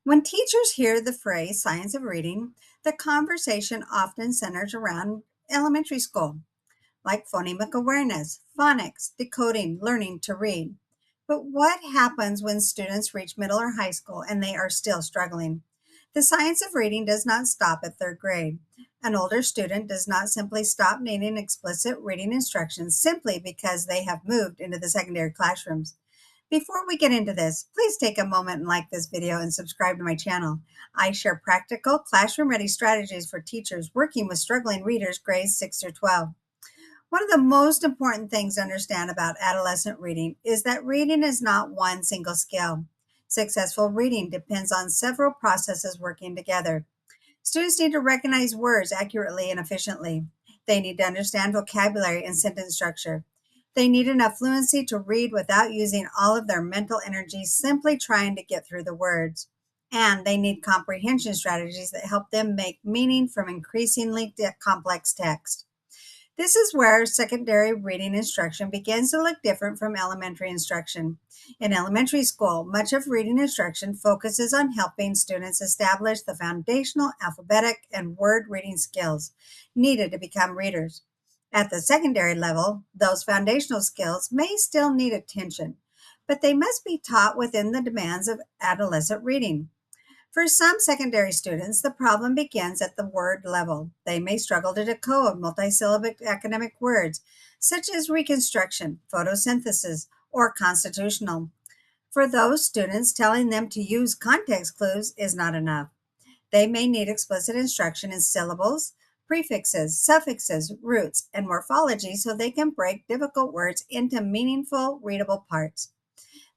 When teachers hear the phrase science of reading, the conversation often centers around elementary school, like phonemic awareness, phonics, decoding, learning to read. But what happens when students reach middle or high school and they are still struggling? The science of reading does not stop at third grade. An older student does not simply stop needing explicit reading instructions simply because they have moved into the secondary classrooms. Before we get into this, please take a moment and like this video and subscribe to my channel. I share practical, classroom-ready strategies for teachers working with struggling readers grades 6 through 12. One of the most important things to understand about adolescent reading is that reading is not one single skill. Successful reading depends on several processes working together. Students need to recognize words accurately and efficiently. They need to understand vocabulary and sentence structure. They need enough fluency to read without using all of their mental energy simply trying to get through the words. And they need comprehension strategies that help them make meaning from increasingly complex text. This is where secondary reading instruction begins to look different from elementary instruction. In elementary school, much of reading instruction focuses on helping students establish the foundational alphabetic and word reading skills needed to become readers. At the secondary level, those foundational skills may still need attention, but they must be taught within the demands of adolescent reading. For some secondary students, the problem begins at the word level. They may struggle to decode multisyllabic academic words, such as reconstruction, photosynthesis, or constitutional. For those students, telling them to use context clues is not enough. They may need explicit instruction in syllables, prefixes, suffixes, roots, and morphology so they can break difficult words into meaningful, readable parts.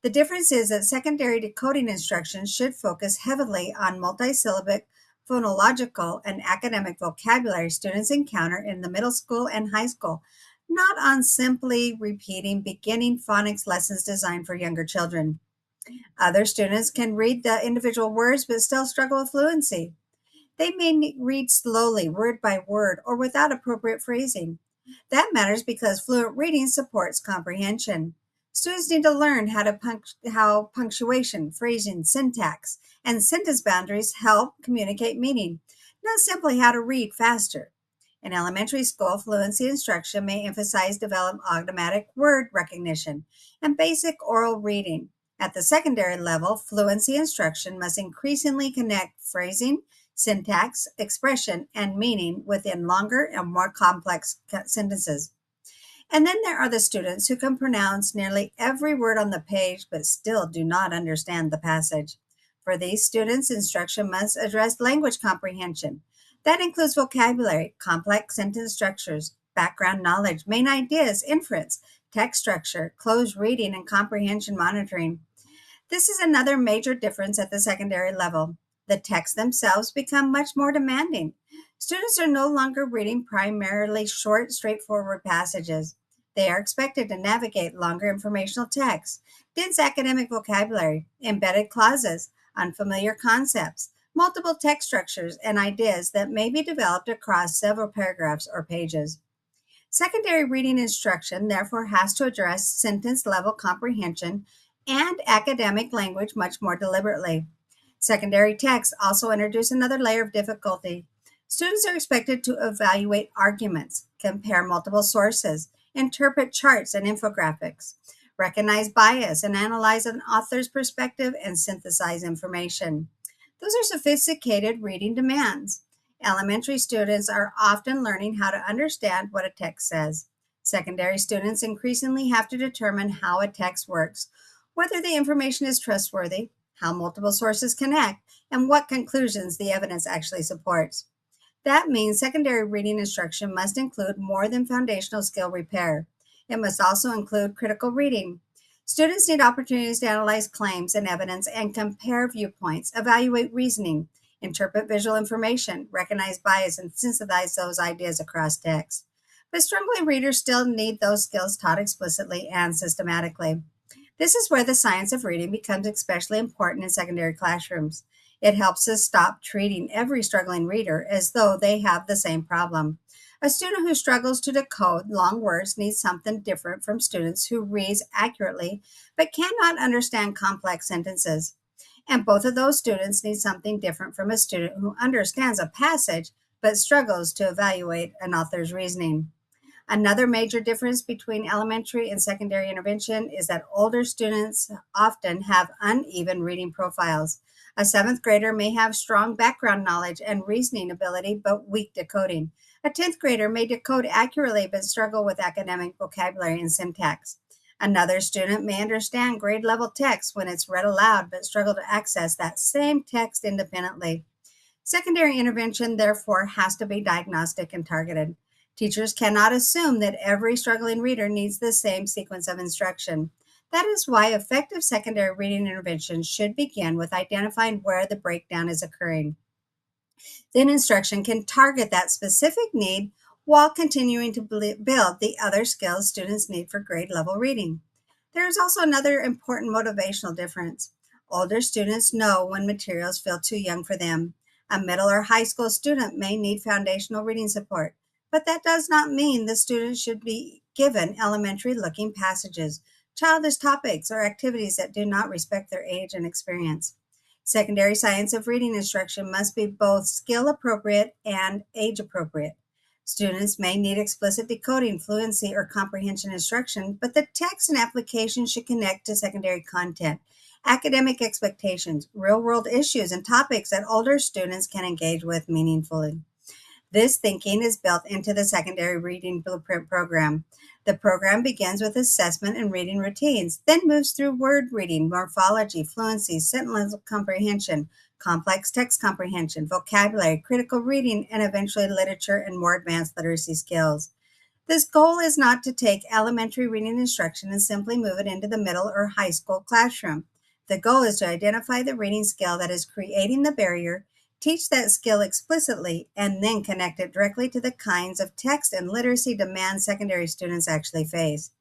The difference is that secondary decoding instructions should focus heavily on multisyllabic, phonological, and academic vocabulary students encounter in the middle school and high school, not on simply repeating beginning phonics lessons designed for younger children. Other students can read the individual words but still struggle with fluency. They may read slowly, word by word, or without appropriate phrasing. That matters because fluent reading supports comprehension. Students need to learn how punctuation, phrasing, syntax, and sentence boundaries help communicate meaning, not simply how to read faster. In elementary school, fluency instruction may emphasize develop automatic word recognition and basic oral reading. At the secondary level, fluency instruction must increasingly connect phrasing, syntax, expression, and meaning within longer and more complex sentences. And then there are the students who can pronounce nearly every word on the page but still do not understand the passage. For these students, instruction must address language comprehension. That includes vocabulary, complex sentence structures, background knowledge, main ideas, inference, text structure, closed reading, and comprehension monitoring. This is another major difference at the secondary level. The texts themselves become much more demanding. Students are no longer reading primarily short, straightforward passages. They are expected to navigate longer informational texts, dense academic vocabulary, embedded clauses, unfamiliar concepts, multiple text structures, and ideas that may be developed across several paragraphs or pages. Secondary reading instruction therefore has to address sentence level comprehension and academic language much more deliberately. Secondary texts also introduce another layer of difficulty. Students are expected to evaluate arguments, compare multiple sources, interpret charts and infographics, recognize bias and analyze an author's perspective, and synthesize information. Those are sophisticated reading demands. Elementary students are often learning how to understand what a text says. Secondary students increasingly have to determine how a text works, whether the information is trustworthy, how multiple sources connect, and what conclusions the evidence actually supports. That means secondary reading instruction must include more than foundational skill repair. It must also include critical reading. Students need opportunities to analyze claims and evidence and compare viewpoints, evaluate reasoning, interpret visual information, recognize bias, and synthesize those ideas across text. But struggling readers still need those skills taught explicitly and systematically. This is where the science of reading becomes especially important in secondary classrooms. It helps us stop treating every struggling reader as though they have the same problem. A student who struggles to decode long words needs something different from students who read accurately but cannot understand complex sentences. And both of those students need something different from a student who understands a passage but struggles to evaluate an author's reasoning. Another major difference between elementary and secondary intervention is that older students often have uneven reading profiles. A seventh grader may have strong background knowledge and reasoning ability, but weak decoding. A 10th grader may decode accurately, but struggle with academic vocabulary and syntax. Another student may understand grade level text when it's read aloud, but struggle to access that same text independently. Secondary intervention, therefore, has to be diagnostic and targeted. Teachers cannot assume that every struggling reader needs the same sequence of instruction. That is why effective secondary reading intervention should begin with identifying where the breakdown is occurring. Then instruction can target that specific need while continuing to build the other skills students need for grade level reading. There is also another important motivational difference. Older students know when materials feel too young for them. A middle or high school student may need foundational reading support, but that does not mean the student should be given elementary looking passages, childish topics, or activities that do not respect their age and experience. Secondary science of reading instruction must be both skill appropriate and age appropriate. Students may need explicit decoding, fluency, or comprehension instruction, but the text and application should connect to secondary content, academic expectations, real-world issues, and topics that older students can engage with meaningfully. This thinking is built into the secondary reading blueprint program. The program begins with assessment and reading routines, then moves through word reading, morphology, fluency, sentence comprehension, complex text comprehension, vocabulary, critical reading, and eventually literature and more advanced literacy skills. This goal is not to take elementary reading instruction and simply move it into the middle or high school classroom. The goal is to identify the reading skill that is creating the barrier, teach that skill explicitly, and then connect it directly to the kinds of text and literacy demands secondary students actually face.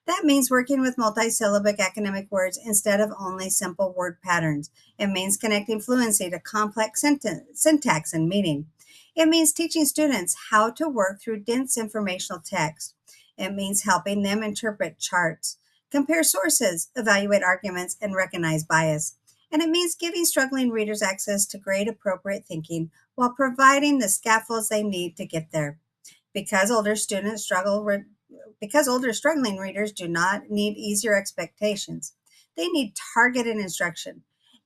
That means working with multisyllabic academic words instead of only simple word patterns. It means connecting fluency to complex syntax and meaning. It means teaching students how to work through dense informational text. It means helping them interpret charts, compare sources, evaluate arguments, and recognize bias. And it means giving struggling readers access to grade appropriate thinking while providing the scaffolds they need to get there. Because older struggling readers do not need easier expectations. They need targeted instruction,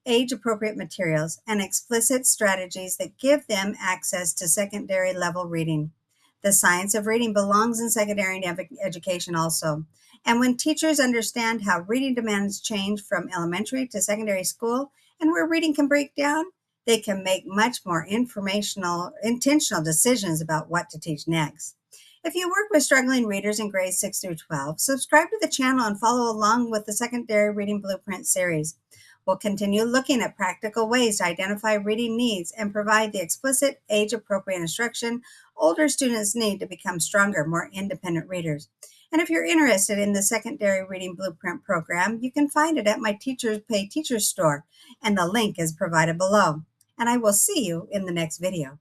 age-appropriate materials, and explicit strategies that give them access to secondary level reading. The science of reading belongs in secondary education also. And when teachers understand how reading demands change from elementary to secondary school and where reading can break down, they can make much more intentional decisions about what to teach next. If you work with struggling readers in grades 6 through 12, subscribe to the channel and follow along with the Secondary Reading Blueprint series. We'll continue looking at practical ways to identify reading needs and provide the explicit, age-appropriate instruction older students need to become stronger, more independent readers. And if you're interested in the Secondary Reading Blueprint program, you can find it at my Teachers Pay Teachers store, and the link is provided below. And I will see you in the next video.